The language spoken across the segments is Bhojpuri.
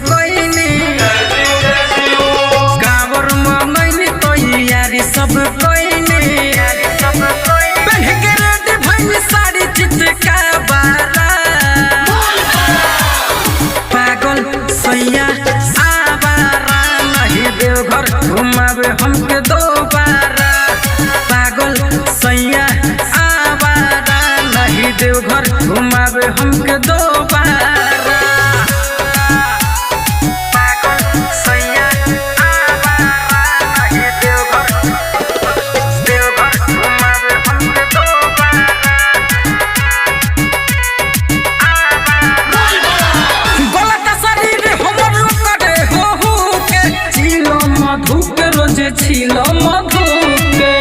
कोई नहीं कावर मंगनी तो यारी सब कोई नहीं पहन के रेडी भइल साड़ी चितका बारा पागल सैया आवारा नहीं देवघर घुमावे हमके दोबारा पागल सैया आवारा नहीं देवघर घुमावे हमके दोबारा छिलो मधु के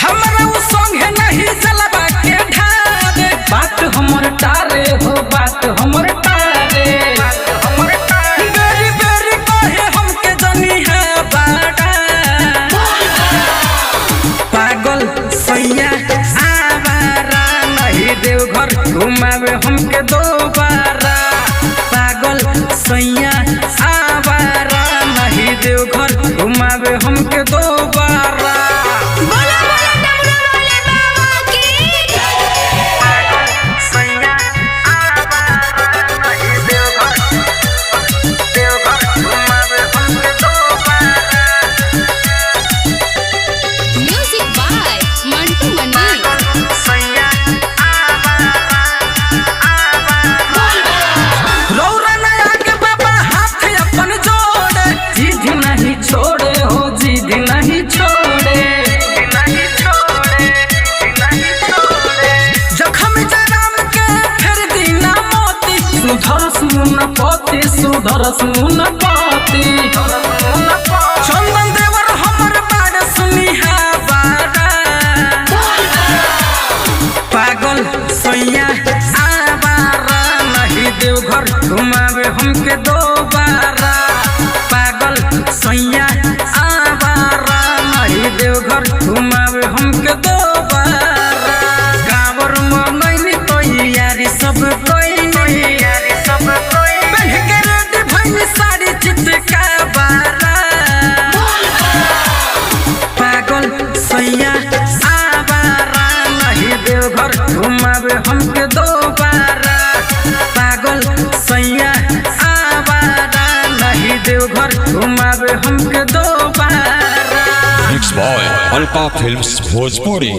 हमरा उ संगे नहीं जलवा के ढारे बात हमर टारे हो बात हमर टारे बेरी बेरी कहे हमके जनी है बाड़ा पागल सैया आवारा नहीं देवघर घुमावे हमके दोबारा पागल सैया देवघर घुमावे हमके दोबारा सुधर सुन पाती चंदन देवर हमर बाड़ सुनी है बारा पागल सैया आवारा नहीं देवघर घुमावे हमके दोबारा पागल सैया आवारा नहीं देवघर घुमावे हमके दोबारा कांवर मंगनी तो यारी सब कोई साड़ी चितका बारा पागल सैया आवारा नहीं देवघर घुमावे हमके दोबारा पागल सैया आवारा नहीं देवघर घुमावे हमके दोबारा। मिक्स बॉय अल्पा फिल्म्स भोजपुरी।